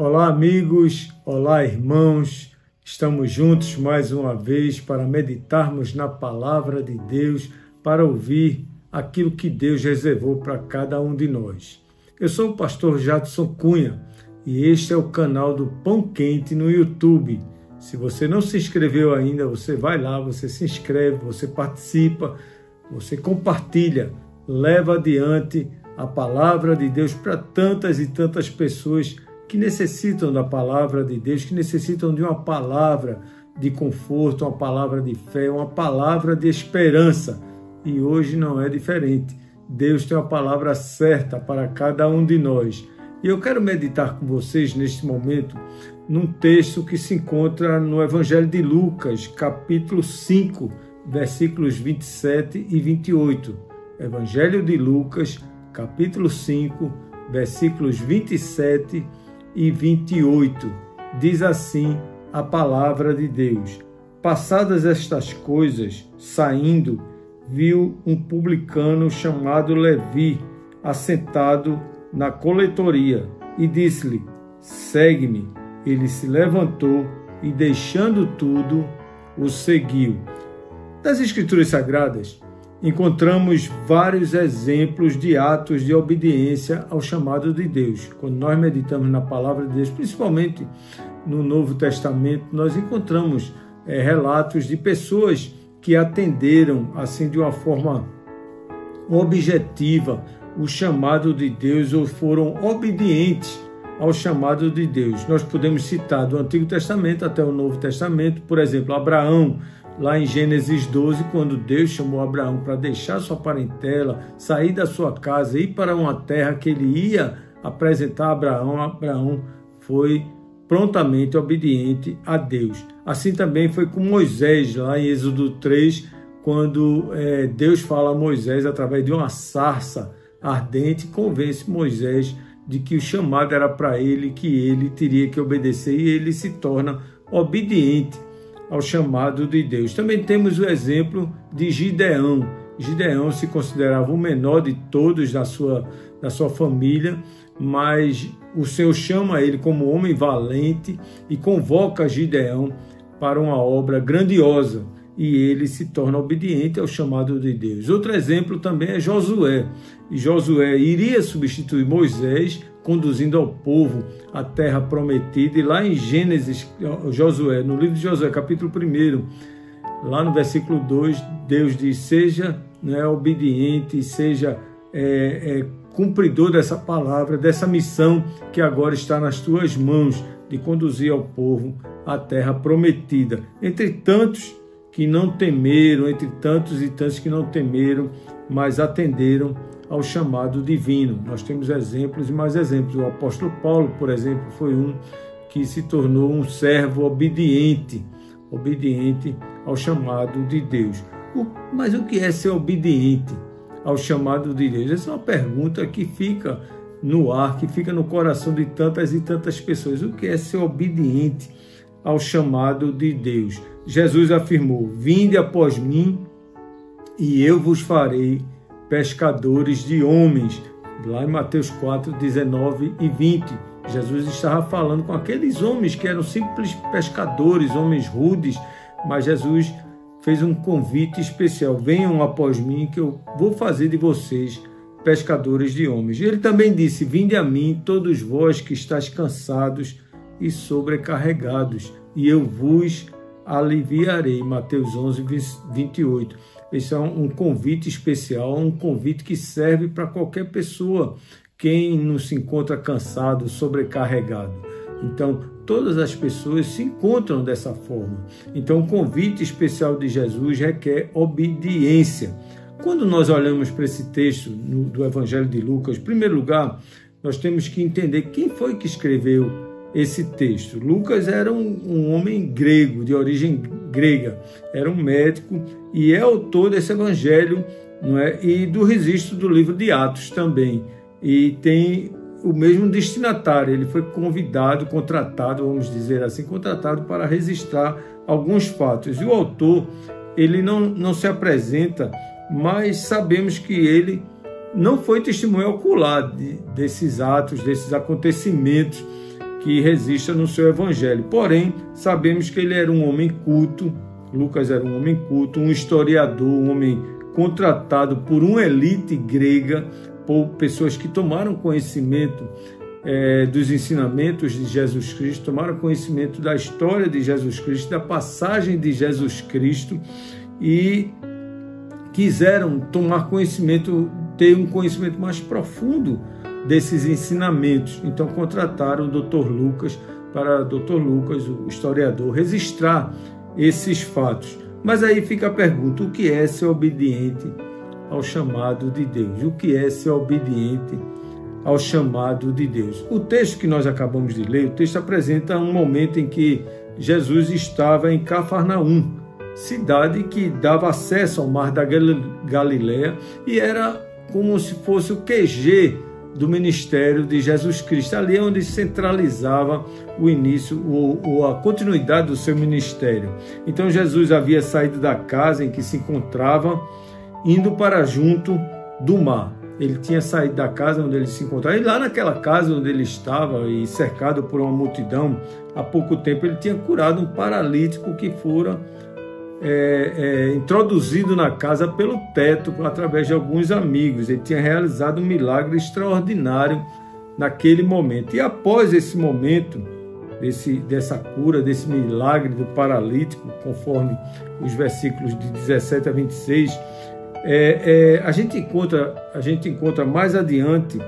Olá, amigos, olá, irmãos. Estamos juntos mais uma vez para meditarmos na palavra de Deus, para ouvir aquilo que Deus reservou para cada um de nós. Eu sou o pastor Jadson Cunha e este é o canal do Pão Quente no YouTube. Se você não se inscreveu ainda, você vai lá, você se inscreve, você participa, você compartilha, leva adiante a palavra de Deus para tantas e tantas pessoas que necessitam da palavra de Deus, que necessitam de uma palavra de conforto, uma palavra de fé, uma palavra de esperança. E hoje não é diferente. Deus tem uma palavra certa para cada um de nós. E eu quero meditar com vocês neste momento num texto que se encontra no Evangelho de Lucas, capítulo 5, versículos 27 e 28. Evangelho de Lucas, capítulo 5, versículos 27 e 28. Diz assim a palavra de Deus: Passadas estas coisas, saindo, viu um publicano chamado Levi assentado na coletoria e disse-lhe: Segue-me. Ele se levantou e, deixando tudo, o seguiu. Nas Escrituras Sagradas, encontramos vários exemplos de atos de obediência ao chamado de Deus. Quando nós meditamos na palavra de Deus, principalmente no Novo Testamento, nós encontramos relatos de pessoas que atenderam assim de uma forma objetiva o chamado de Deus ou foram obedientes ao chamado de Deus. Nós podemos citar do Antigo Testamento até o Novo Testamento, por exemplo, Abraão, lá em Gênesis 12, quando Deus chamou Abraão para deixar sua parentela, sair da sua casa e ir para uma terra que ele ia apresentar a Abraão, Abraão foi prontamente obediente a Deus. Assim também foi com Moisés, lá em Êxodo 3, quando Deus fala a Moisés através de uma sarça ardente, convence Moisés de que o chamado era para ele, que ele teria que obedecer, e ele se torna obediente ao chamado de Deus. Também temos o exemplo de Gideão. Gideão se considerava o menor de todos da sua família, mas o Senhor chama ele como homem valente e convoca Gideão para uma obra grandiosa, e ele se torna obediente ao chamado de Deus. Outro exemplo também é Josué. E Josué iria substituir Moisés, conduzindo ao povo à terra prometida. E lá em Gênesis, Josué, no livro de Josué, capítulo 1, lá no versículo 2, Deus diz: seja obediente, seja cumpridor dessa palavra, dessa missão que agora está nas tuas mãos, de conduzir ao povo à terra prometida. Entre tantos que não temeram, entre tantos e tantos que não temeram, mas atenderam ao chamado divino. Nós temos exemplos e mais exemplos. O apóstolo Paulo, por exemplo, foi um que se tornou um servo obediente ao chamado de Deus. Mas o que é ser obediente ao chamado de Deus? Essa é uma pergunta que fica no ar, que fica no coração de tantas e tantas pessoas. O que é ser obediente ao chamado de Deus? Jesus afirmou: Vinde após mim e eu vos farei pescadores de homens. Lá em Mateus 4, 19 e 20. Jesus estava falando com aqueles homens que eram simples pescadores, homens rudes, mas Jesus fez um convite especial: venham após mim que eu vou fazer de vocês pescadores de homens. E ele também disse: Vinde a mim todos vós que estáis cansados e sobrecarregados, e eu vos aliviarei. Mateus 11, 28. Esse é um convite especial, um convite que serve para qualquer pessoa, quem não se encontra cansado, sobrecarregado. Então, todas as pessoas se encontram dessa forma. Então, o convite especial de Jesus requer obediência. Quando nós olhamos para esse texto do Evangelho de Lucas, em primeiro lugar, nós temos que entender quem foi que escreveu esse texto. Lucas era um homem grego, de origem grega, era um médico e é autor desse evangelho, não é? E do registro do livro de Atos também. E tem o mesmo destinatário, ele foi contratado, vamos dizer assim, contratado para registrar alguns fatos. E o autor, ele não se apresenta, mas sabemos que ele não foi testemunha ocular desses atos, desses acontecimentos que resista no seu evangelho. Porém, sabemos que ele era um homem culto, Lucas era um homem culto, um historiador, um homem contratado por uma elite grega, por pessoas que tomaram conhecimento dos ensinamentos de Jesus Cristo, tomaram conhecimento da história de Jesus Cristo, da passagem de Jesus Cristo e quiseram tomar conhecimento, ter um conhecimento mais profundo desses ensinamentos. Então contrataram o Dr. Lucas para Dr. Lucas, o historiador, registrar esses fatos. Mas aí fica a pergunta: o que é ser obediente ao chamado de Deus? O que é ser obediente ao chamado de Deus? O texto que nós acabamos de ler, o texto apresenta um momento em que Jesus estava em Cafarnaum, cidade que dava acesso ao mar da Galileia e era como se fosse o QG do ministério de Jesus Cristo, ali onde centralizava o início ou a continuidade do seu ministério. Então Jesus havia saído da casa em que se encontrava, indo para junto do mar. Ele tinha saído da casa onde ele se encontrava, e lá naquela casa onde ele estava e cercado por uma multidão, há pouco tempo ele tinha curado um paralítico que fora introduzido na casa pelo teto através de alguns amigos. Ele tinha realizado um milagre extraordinário naquele momento. E após esse momento, dessa cura, desse milagre do paralítico, conforme os versículos de 17 a 26, a gente encontra mais adiante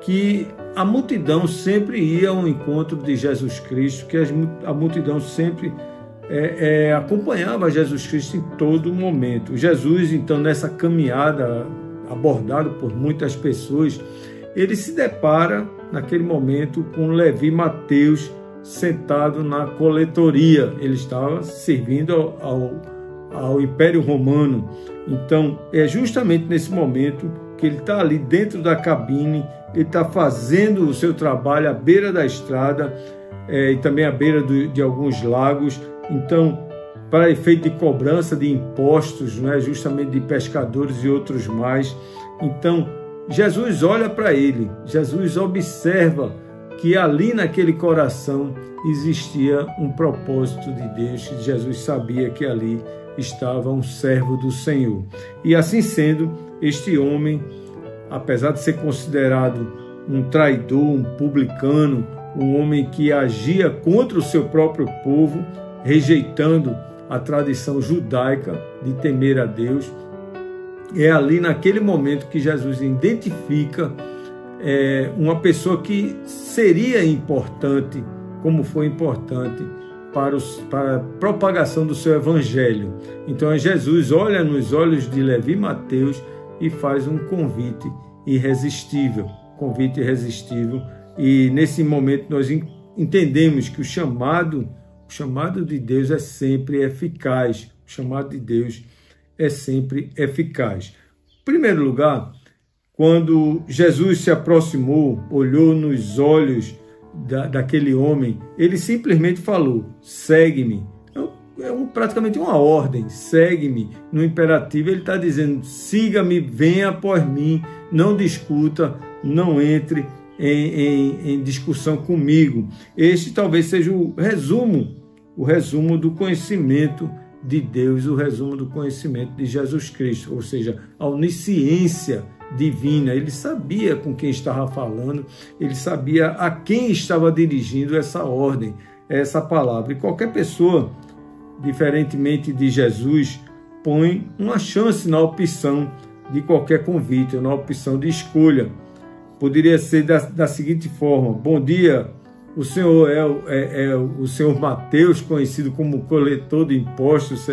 que a multidão sempre ia ao encontro de Jesus Cristo, que a multidão sempre acompanhava Jesus Cristo em todo momento. Jesus, então, nessa caminhada, abordado por muitas pessoas, ele se depara, naquele momento, com Levi Mateus sentado na coletoria. Ele estava servindo ao Império Romano. Então, é justamente nesse momento que ele está ali dentro da cabine, ele está fazendo o seu trabalho à beira da estrada e também à beira de alguns lagos. Então, para efeito de cobrança de impostos, né, justamente de pescadores e outros mais. Então, Jesus olha para ele, Jesus observa que ali naquele coração existia um propósito de Deus, que Jesus sabia que ali estava um servo do Senhor. E assim sendo, este homem, apesar de ser considerado um traidor, um publicano, um homem que agia contra o seu próprio povo, rejeitando a tradição judaica de temer a Deus, é ali naquele momento que Jesus identifica uma pessoa que seria importante, como foi importante para a propagação do seu evangelho. Então Jesus olha nos olhos de Levi Mateus e faz um convite irresistível, e nesse momento nós entendemos que o chamado de Deus é sempre eficaz. O chamado de Deus é sempre eficaz. Em primeiro lugar, quando Jesus se aproximou, olhou nos olhos daquele homem, ele simplesmente falou: segue-me. Praticamente uma ordem: segue-me. No imperativo ele está dizendo: siga-me, venha após mim, não discuta, não entre em discussão comigo. Este talvez seja o resumo do conhecimento de Deus, o resumo do conhecimento de Jesus Cristo, ou seja, a onisciência divina. Ele sabia com quem estava falando, ele sabia a quem estava dirigindo essa ordem, essa palavra. E qualquer pessoa, diferentemente de Jesus, põe uma chance na opção de qualquer convite, na opção de escolha. Poderia ser da seguinte forma: bom dia, o senhor é o senhor Mateus, conhecido como coletor de impostos,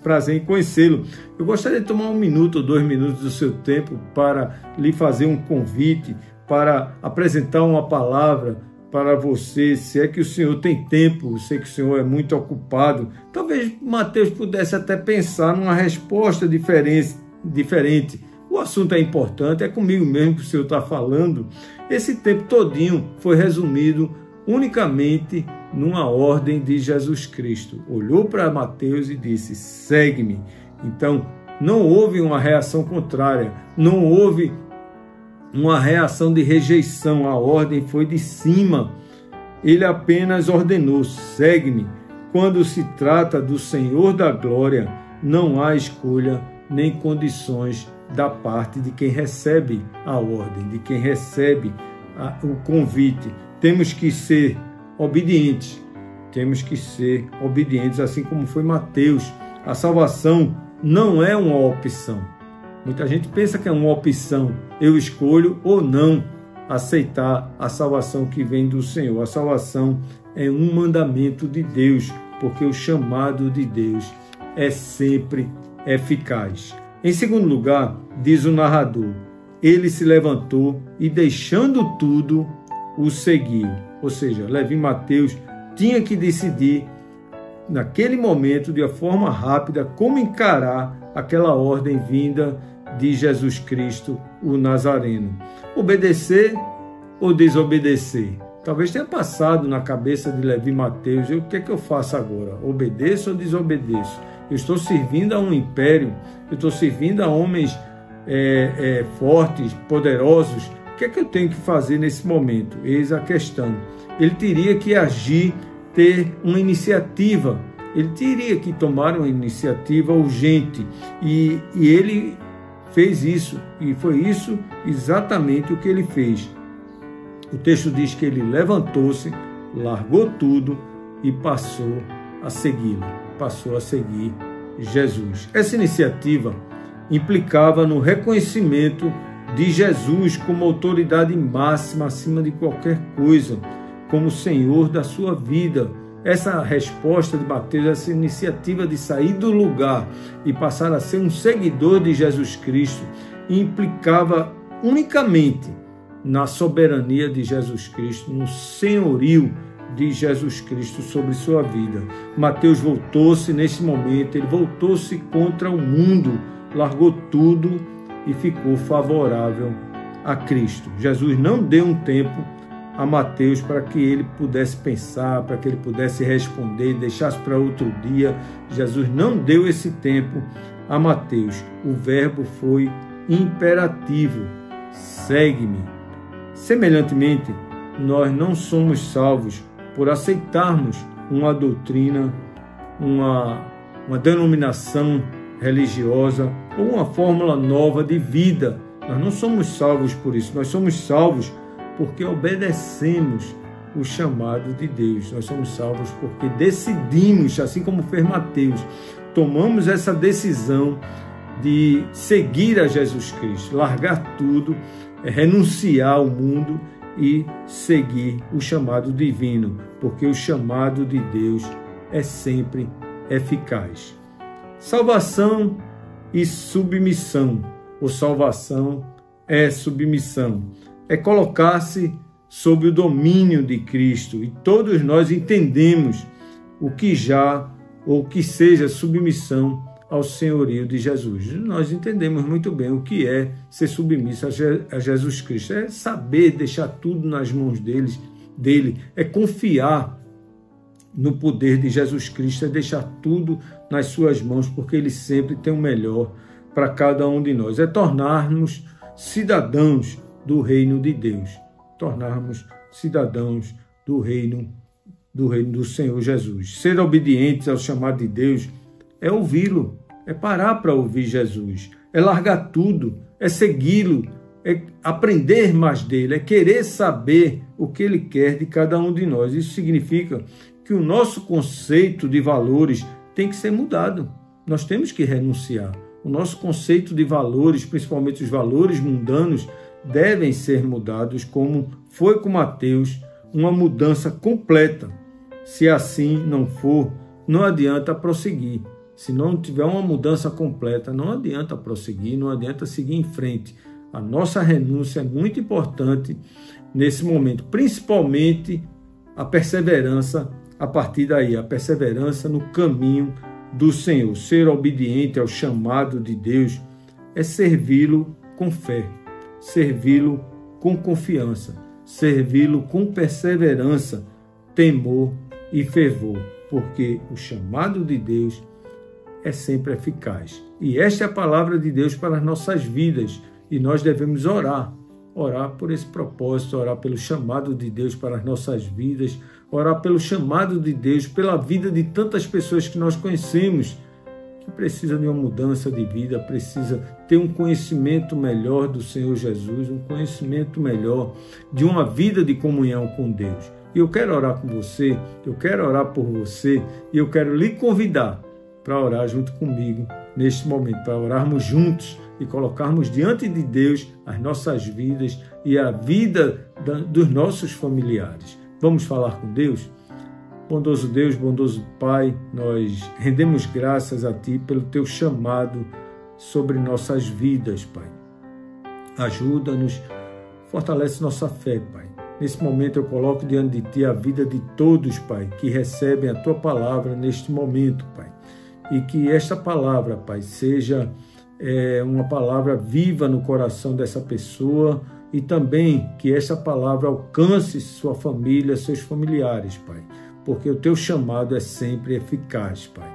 prazer em conhecê-lo. Eu gostaria de tomar 1 minuto ou 2 minutos do seu tempo para lhe fazer um convite, para apresentar uma palavra para você, se é que o senhor tem tempo. Eu sei que o senhor é muito ocupado. Talvez Mateus pudesse até pensar numa resposta diferente. O assunto é importante, é comigo mesmo que o senhor está falando. Esse tempo todinho foi resumido unicamente numa ordem de Jesus Cristo. Olhou para Mateus e disse: segue-me. Então, não houve uma reação contrária, não houve uma reação de rejeição. A ordem foi de cima. ele apenas ordenou: segue-me. Quando se trata do Senhor da glória, não há escolha nem condições da parte de quem recebe a ordem, de quem recebe o convite. Temos que ser obedientes. Temos que ser obedientes, assim como foi Mateus. A salvação não é uma opção. Muita gente pensa que é uma opção. Eu escolho ou não aceitar a salvação que vem do Senhor. A salvação é um mandamento de Deus, porque o chamado de Deus é sempre eficaz. Em segundo lugar, diz o narrador, ele se levantou e, deixando tudo, o seguiu. Ou seja, Levi Mateus tinha que decidir, naquele momento, de forma rápida, como encarar aquela ordem vinda de Jesus Cristo, o Nazareno. Obedecer ou desobedecer? Talvez tenha passado na cabeça de Levi Mateus: o que é que eu faço agora? Obedeço ou desobedeço? Eu estou servindo a um império, eu estou servindo a homens fortes, poderosos. O que é que eu tenho que fazer nesse momento? Eis a questão. Ele teria que agir, ter uma iniciativa. Ele teria que tomar uma iniciativa urgente. E ele fez isso. E foi isso exatamente o que ele fez. O texto diz que ele levantou-se, largou tudo e passou a segui-lo. Passou a seguir Jesus. Essa iniciativa implicava no reconhecimento de Jesus como autoridade máxima acima de qualquer coisa, como Senhor da sua vida. Essa resposta de Mateus, essa iniciativa de sair do lugar e passar a ser um seguidor de Jesus Cristo, implicava unicamente na soberania de Jesus Cristo, no senhorio de Jesus Cristo sobre sua vida. Mateus voltou-se nesse momento, ele voltou-se contra o mundo, largou tudo e ficou favorável a Cristo. Jesus não deu um tempo a Mateus para que ele pudesse pensar, para que ele pudesse responder, deixasse para outro dia. Jesus não deu esse tempo a Mateus. O verbo foi imperativo: segue-me. Semelhantemente, nós não somos salvos por aceitarmos uma doutrina, uma denominação religiosa ou uma fórmula nova de vida. Nós não somos salvos por isso. Nós somos salvos porque obedecemos o chamado de Deus. Nós somos salvos porque decidimos, assim como fez Mateus, tomamos essa decisão de seguir a Jesus Cristo, largar tudo, renunciar ao mundo e seguir o chamado divino, porque o chamado de Deus é sempre eficaz. Salvação e submissão, ou salvação é submissão, é colocar-se sob o domínio de Cristo, e todos nós entendemos o que seja submissão ao senhorio de Jesus. Nós entendemos muito bem o que é ser submisso a Jesus Cristo. É saber deixar tudo nas mãos dele, é confiar no poder de Jesus Cristo, é deixar tudo nas suas mãos, porque ele sempre tem o melhor para cada um de nós. É tornarmos cidadãos do reino de Deus, tornarmos cidadãos do reino do Senhor Jesus. Ser obedientes ao chamado de Deus é ouvi-lo, é parar para ouvir Jesus, é largar tudo, é segui-lo, é aprender mais dele, é querer saber o que ele quer de cada um de nós. Isso significa que o nosso conceito de valores tem que ser mudado. Nós temos que renunciar. O nosso conceito de valores, principalmente os valores mundanos, devem ser mudados, como foi com Mateus, uma mudança completa. Se assim não for, não adianta prosseguir. Se não tiver uma mudança completa, não adianta prosseguir, não adianta seguir em frente. A nossa renúncia é muito importante nesse momento, principalmente a perseverança a partir daí, a perseverança no caminho do Senhor. Ser obediente ao chamado de Deus é servi-lo com fé, servi-lo com confiança, servi-lo com perseverança, temor e fervor, porque o chamado de Deus é sempre eficaz. E esta é a palavra de Deus para as nossas vidas, e nós devemos orar orar por esse propósito, orar pelo chamado de Deus para as nossas vidas, orar pelo chamado de Deus, pela vida de tantas pessoas que nós conhecemos, que precisa de uma mudança de vida, precisa ter um conhecimento melhor do Senhor Jesus, um conhecimento melhor de uma vida de comunhão com Deus. E eu quero orar com você, eu quero orar por você, e eu quero lhe convidar para orar junto comigo neste momento, para orarmos juntos e colocarmos diante de Deus as nossas vidas e a vida dos nossos familiares. Vamos falar com Deus? Bondoso Deus, bondoso Pai, nós rendemos graças a Ti pelo Teu chamado sobre nossas vidas, Pai. Ajuda-nos, fortalece nossa fé, Pai. Nesse momento eu coloco diante de Ti a vida de todos, Pai, que recebem a Tua palavra neste momento, Pai. E que esta palavra, Pai, seja uma palavra viva no coração dessa pessoa e também que essa palavra alcance sua família, seus familiares, Pai. Porque o Teu chamado é sempre eficaz, Pai.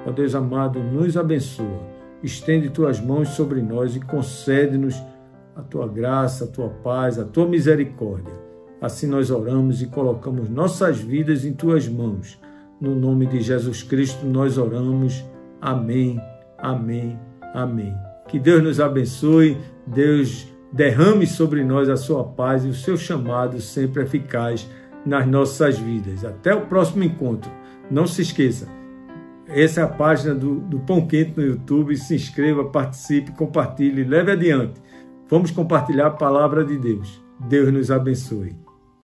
Ó Deus amado, nos abençoa. Estende Tuas mãos sobre nós e concede-nos a Tua graça, a Tua paz, a Tua misericórdia. Assim nós oramos e colocamos nossas vidas em Tuas mãos. No nome de Jesus Cristo nós oramos. Amém, amém, amém. Que Deus nos abençoe, Deus derrame sobre nós a sua paz e o seu chamado sempre eficaz nas nossas vidas. Até o próximo encontro. Não se esqueça, essa é a página do Pão Quente no YouTube. Se inscreva, participe, compartilhe, leve adiante. Vamos compartilhar a palavra de Deus. Deus nos abençoe.